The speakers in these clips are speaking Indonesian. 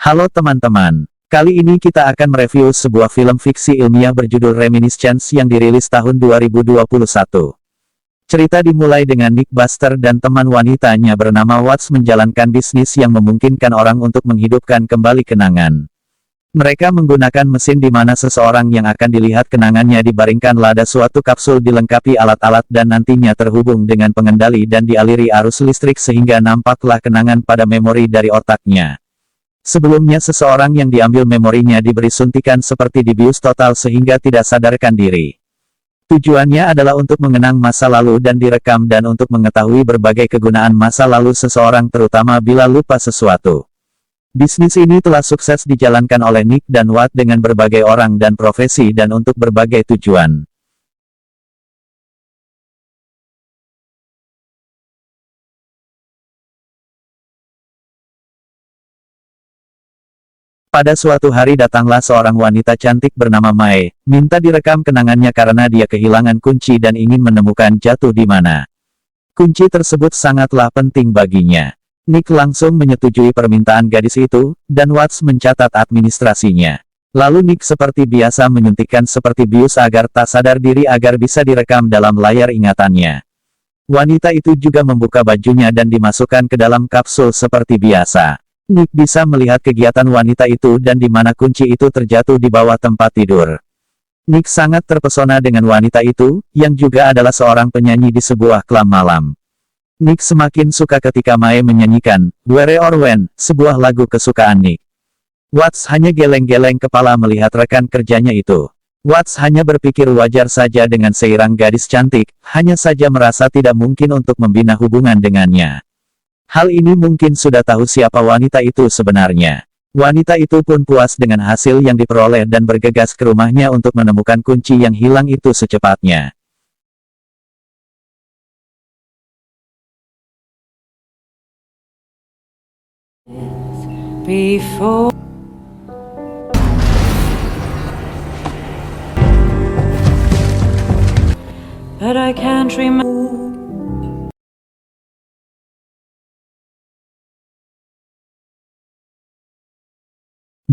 Halo teman-teman, kali ini kita akan mereview sebuah film fiksi ilmiah berjudul Reminiscence yang dirilis tahun 2021. Cerita dimulai dengan Nick Buster dan teman wanitanya bernama Watts menjalankan bisnis yang memungkinkan orang untuk menghidupkan kembali kenangan. Mereka menggunakan mesin di mana seseorang yang akan dilihat kenangannya dibaringkan lada suatu kapsul dilengkapi alat-alat dan nantinya terhubung dengan pengendali dan dialiri arus listrik sehingga nampaklah kenangan pada memori dari otaknya. Sebelumnya seseorang yang diambil memorinya diberi suntikan seperti dibius total sehingga tidak sadarkan diri. Tujuannya adalah untuk mengenang masa lalu dan direkam dan untuk mengetahui berbagai kegunaan masa lalu seseorang terutama bila lupa sesuatu. Bisnis ini telah sukses dijalankan oleh Nick dan Watt dengan berbagai orang dan profesi dan untuk berbagai tujuan. Pada suatu hari datanglah seorang wanita cantik bernama Mae, minta direkam kenangannya karena dia kehilangan kunci dan ingin menemukan jatuh di mana. Kunci tersebut sangatlah penting baginya. Nick langsung menyetujui permintaan gadis itu, dan Watts mencatat administrasinya. Lalu Nick seperti biasa menyuntikkan seperti bius agar tak sadar diri agar bisa direkam dalam layar ingatannya. Wanita itu juga membuka bajunya dan dimasukkan ke dalam kapsul seperti biasa. Nick bisa melihat kegiatan wanita itu dan di mana kunci itu terjatuh di bawah tempat tidur. Nick sangat terpesona dengan wanita itu, yang juga adalah seorang penyanyi di sebuah klub malam. Nick semakin suka ketika Mae menyanyikan Where or When, sebuah lagu kesukaan Nick. Watts hanya geleng-geleng kepala melihat rekan kerjanya itu. Watts hanya berpikir wajar saja dengan seirang gadis cantik, hanya saja merasa tidak mungkin untuk membina hubungan dengannya. Hal ini mungkin sudah tahu siapa wanita itu sebenarnya. Wanita itu pun puas dengan hasil yang diperoleh dan bergegas ke rumahnya untuk menemukan kunci yang hilang itu secepatnya. Before but I can't remember.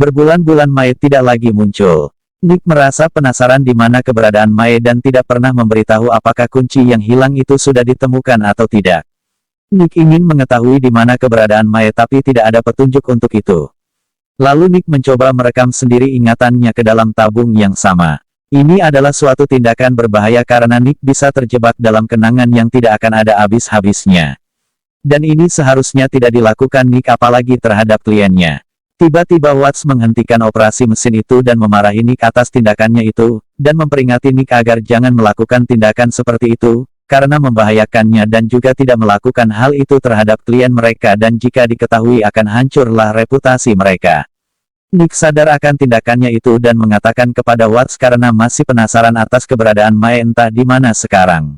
Berbulan-bulan Mae tidak lagi muncul. Nick merasa penasaran di mana keberadaan Mae dan tidak pernah memberitahu apakah kunci yang hilang itu sudah ditemukan atau tidak. Nick ingin mengetahui di mana keberadaan Mae tapi tidak ada petunjuk untuk itu. Lalu Nick mencoba merekam sendiri ingatannya ke dalam tabung yang sama. Ini adalah suatu tindakan berbahaya karena Nick bisa terjebak dalam kenangan yang tidak akan ada habis-habisnya. Dan ini seharusnya tidak dilakukan Nick apalagi terhadap kliennya. Tiba-tiba Watts menghentikan operasi mesin itu dan memarahi Nick atas tindakannya itu, dan memperingati Nick agar jangan melakukan tindakan seperti itu, karena membahayakannya dan juga tidak melakukan hal itu terhadap klien mereka dan jika diketahui akan hancurlah reputasi mereka. Nick sadar akan tindakannya itu dan mengatakan kepada Watts karena masih penasaran atas keberadaan Mae entah di mana sekarang.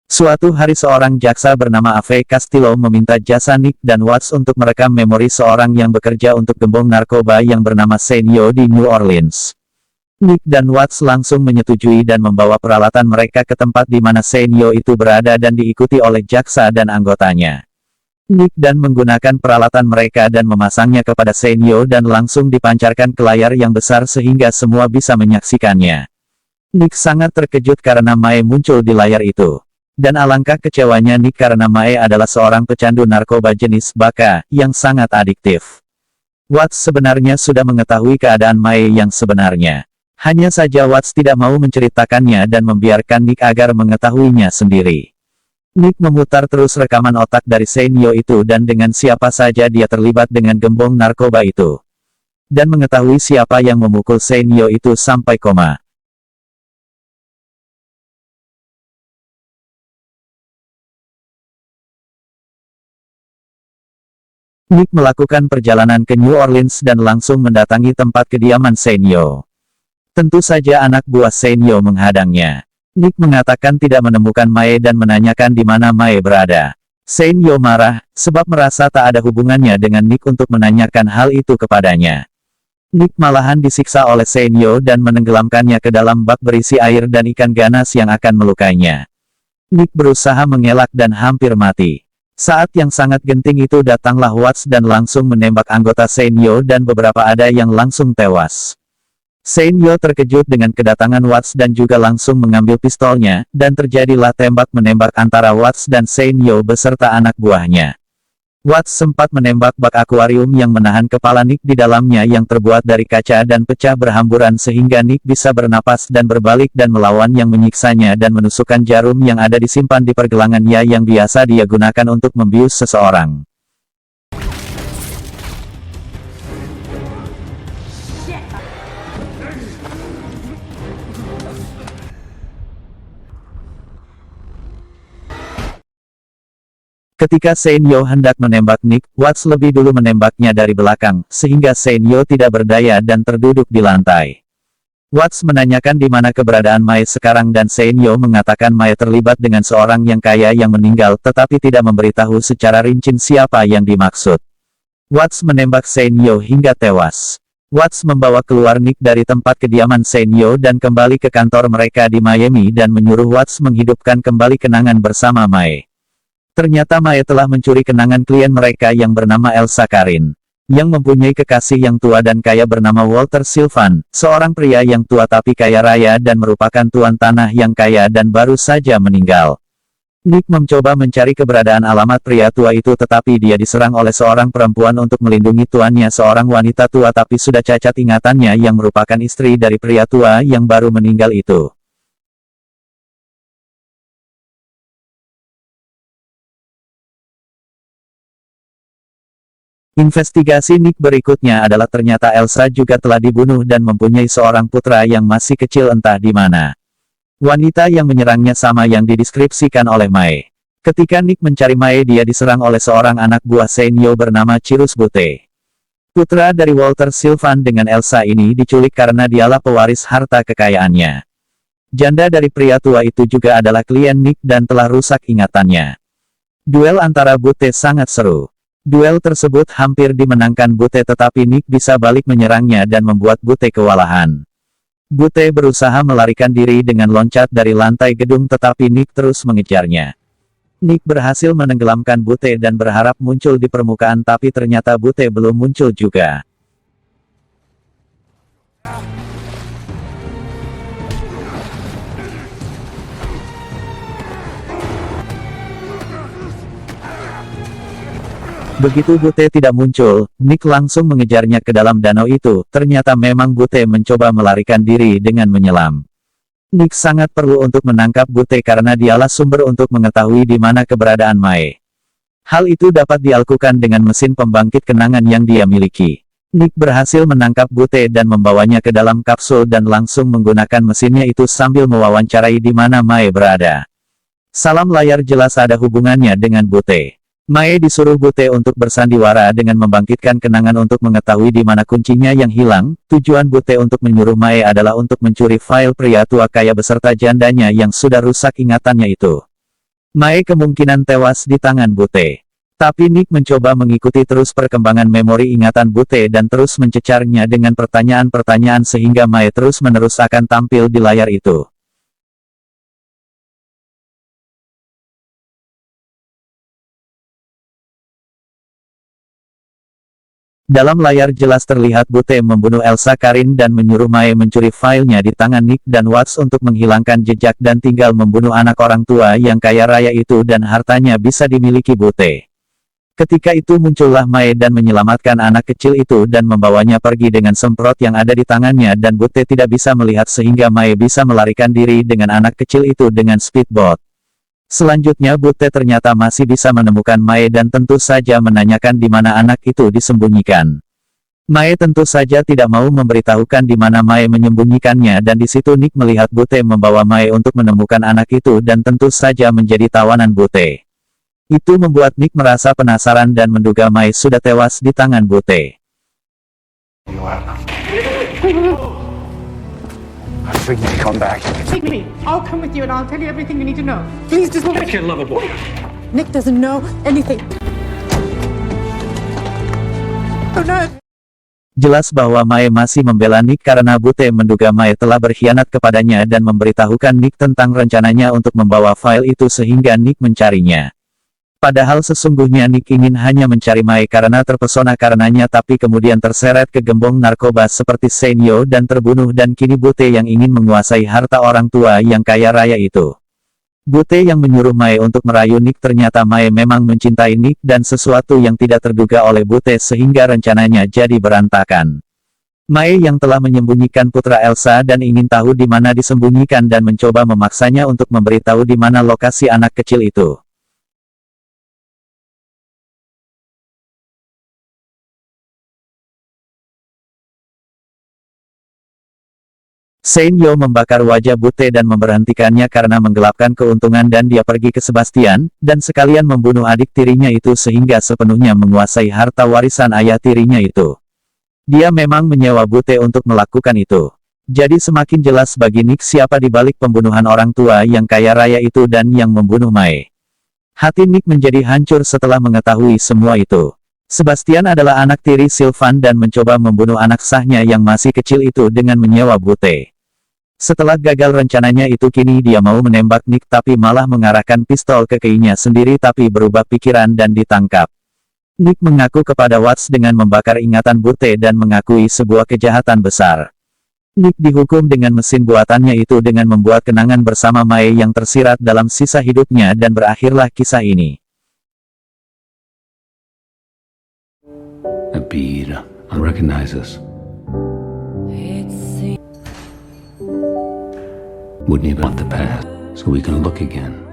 Suatu hari seorang jaksa bernama Ave Castillo meminta jasa Nick dan Watts untuk merekam memori seorang yang bekerja untuk gembong narkoba yang bernama Senyo di New Orleans. Nick dan Watts langsung menyetujui dan membawa peralatan mereka ke tempat di mana Senyo itu berada dan diikuti oleh jaksa dan anggotanya. Nick dan menggunakan peralatan mereka dan memasangnya kepada Senyo dan langsung dipancarkan ke layar yang besar sehingga semua bisa menyaksikannya. Nick sangat terkejut karena Mae muncul di layar itu. Dan alangkah kecewanya Nick karena Mae adalah seorang pecandu narkoba jenis baka, yang sangat adiktif. Watts sebenarnya sudah mengetahui keadaan Mae yang sebenarnya. Hanya saja Watts tidak mau menceritakannya dan membiarkan Nick agar mengetahuinya sendiri. Nick memutar terus rekaman otak dari Senyo itu dan dengan siapa saja dia terlibat dengan gembong narkoba itu. Dan mengetahui siapa yang memukul Senyo itu sampai koma. Nick melakukan perjalanan ke New Orleans dan langsung mendatangi tempat kediaman Senyo. Tentu saja anak buah Senyo menghadangnya. Nick mengatakan tidak menemukan Mae dan menanyakan di mana Mae berada. Senyo marah, sebab merasa tak ada hubungannya dengan Nick untuk menanyakan hal itu kepadanya. Nick malahan disiksa oleh Senyo dan menenggelamkannya ke dalam bak berisi air dan ikan ganas yang akan melukainya. Nick berusaha mengelak dan hampir mati. Saat yang sangat genting itu datanglah Watts dan langsung menembak anggota Seinyo dan beberapa ada yang langsung tewas. Seinyo terkejut dengan kedatangan Watts dan juga langsung mengambil pistolnya, dan terjadilah tembak-menembak antara Watts dan Seinyo beserta anak buahnya. Watts sempat menembak bak akuarium yang menahan kepala Nick di dalamnya yang terbuat dari kaca dan pecah berhamburan sehingga Nick bisa bernapas dan berbalik dan melawan yang menyiksanya dan menusukkan jarum yang ada disimpan di pergelangannya yang biasa dia gunakan untuk membius seseorang. Ketika Seinyo hendak menembak Nick, Watts lebih dulu menembaknya dari belakang, sehingga Seinyo tidak berdaya dan terduduk di lantai. Watts menanyakan di mana keberadaan Mae sekarang dan Seinyo mengatakan Mae terlibat dengan seorang yang kaya yang meninggal tetapi tidak memberitahu secara rinci siapa yang dimaksud. Watts menembak Seinyo hingga tewas. Watts membawa keluar Nick dari tempat kediaman Seinyo dan kembali ke kantor mereka di Miami dan menyuruh Watts menghidupkan kembali kenangan bersama Mae. Ternyata Mae telah mencuri kenangan klien mereka yang bernama Elsa Karin, yang mempunyai kekasih yang tua dan kaya bernama Walter Sylvan, seorang pria yang tua tapi kaya raya dan merupakan tuan tanah yang kaya dan baru saja meninggal. Nick mencoba mencari keberadaan alamat pria tua itu tetapi dia diserang oleh seorang perempuan untuk melindungi tuannya seorang wanita tua tapi sudah cacat ingatannya yang merupakan istri dari pria tua yang baru meninggal itu. Investigasi Nick berikutnya adalah ternyata Elsa juga telah dibunuh dan mempunyai seorang putra yang masih kecil entah di mana. Wanita yang menyerangnya sama yang dideskripsikan oleh Mae. Ketika Nick mencari Mae dia diserang oleh seorang anak buah Seinyo bernama Cirus Butte. Putra dari Walter Sylvan dengan Elsa ini diculik karena dialah pewaris harta kekayaannya. Janda dari pria tua itu juga adalah klien Nick dan telah rusak ingatannya. Duel antara Butte sangat seru. Duel tersebut hampir dimenangkan Butte tetapi Nick bisa balik menyerangnya dan membuat Butte kewalahan. Butte berusaha melarikan diri dengan loncat dari lantai gedung tetapi Nick terus mengejarnya. Nick berhasil menenggelamkan Butte dan berharap muncul di permukaan tapi ternyata Butte belum muncul juga. Begitu Butte tidak muncul, Nick langsung mengejarnya ke dalam danau itu. Ternyata memang Butte mencoba melarikan diri dengan menyelam. Nick sangat perlu untuk menangkap Butte karena dialah sumber untuk mengetahui di mana keberadaan Mae. Hal itu dapat dilakukan dengan mesin pembangkit kenangan yang dia miliki. Nick berhasil menangkap Butte dan membawanya ke dalam kapsul dan langsung menggunakan mesinnya itu sambil mewawancarai di mana Mae berada. Salam layar jelas ada hubungannya dengan Butte. Mae disuruh Butte untuk bersandiwara dengan membangkitkan kenangan untuk mengetahui di mana kuncinya yang hilang. Tujuan Butte untuk menyuruh Mae adalah untuk mencuri file pria tua kaya beserta jandanya yang sudah rusak ingatannya itu. Mae kemungkinan tewas di tangan Butte. Tapi Nick mencoba mengikuti terus perkembangan memori ingatan Butte dan terus mencecarnya dengan pertanyaan-pertanyaan sehingga Mae terus-menerus akan tampil di layar itu. Dalam layar jelas terlihat Butte membunuh Elsa Karin dan menyuruh Mae mencuri filenya di tangan Nick dan Watts untuk menghilangkan jejak dan tinggal membunuh anak orang tua yang kaya raya itu dan hartanya bisa dimiliki Butte. Ketika itu muncullah Mae dan menyelamatkan anak kecil itu dan membawanya pergi dengan semprot yang ada di tangannya dan Butte tidak bisa melihat sehingga Mae bisa melarikan diri dengan anak kecil itu dengan speedboat. Selanjutnya Butte ternyata masih bisa menemukan Mae dan tentu saja menanyakan di mana anak itu disembunyikan. Mae tentu saja tidak mau memberitahukan di mana Mae menyembunyikannya dan di situ Nick melihat Butte membawa Mae untuk menemukan anak itu dan tentu saja menjadi tawanan Butte. Itu membuat Nick merasa penasaran dan menduga Mae sudah tewas di tangan Butte. I think you come back. Take me. I'll come with you and I'll tell you everything you need to know. Please just I can't love a boy. Nick doesn't know anything. Oh no. Jelas bahwa Mae masih membela Nick karena Butte menduga Mae telah berkhianat kepadanya dan memberitahukan Nick tentang rencananya untuk membawa file itu sehingga Nick mencarinya. Padahal sesungguhnya Nick ingin hanya mencari Mai karena terpesona karenanya, tapi kemudian terseret ke gembong narkoba seperti Senyo dan terbunuh, dan kini Bute yang ingin menguasai harta orang tua yang kaya raya itu. Bute yang menyuruh Mai untuk merayu Nick, ternyata Mai memang mencintai Nick dan sesuatu yang tidak terduga oleh Bute sehingga rencananya jadi berantakan. Mai yang telah menyembunyikan putra Elsa dan ingin tahu di mana disembunyikan dan mencoba memaksanya untuk memberitahu di mana lokasi anak kecil itu. Senyo membakar wajah Bute dan memberhentikannya karena menggelapkan keuntungan, dan dia pergi ke Sebastian, dan sekalian membunuh adik tirinya itu sehingga sepenuhnya menguasai harta warisan ayah tirinya itu. Dia memang menyewa Bute untuk melakukan itu. Jadi semakin jelas bagi Nick siapa di balik pembunuhan orang tua yang kaya raya itu dan yang membunuh Mai. Hati Nick menjadi hancur setelah mengetahui semua itu. Sebastian adalah anak tiri Sylvan dan mencoba membunuh anak sahnya yang masih kecil itu dengan menyewa Bute. Setelah gagal rencananya itu, kini dia mau menembak Nick tapi malah mengarahkan pistol ke keinya sendiri, tapi berubah pikiran dan ditangkap. Nick mengaku kepada Watts dengan membakar ingatan Bute dan mengakui sebuah kejahatan besar. Nick dihukum dengan mesin buatannya itu dengan membuat kenangan bersama Mai yang tersirat dalam sisa hidupnya, dan berakhirlah kisah ini. A bead unrecognizes. Wouldn't even want the past, so we can look again.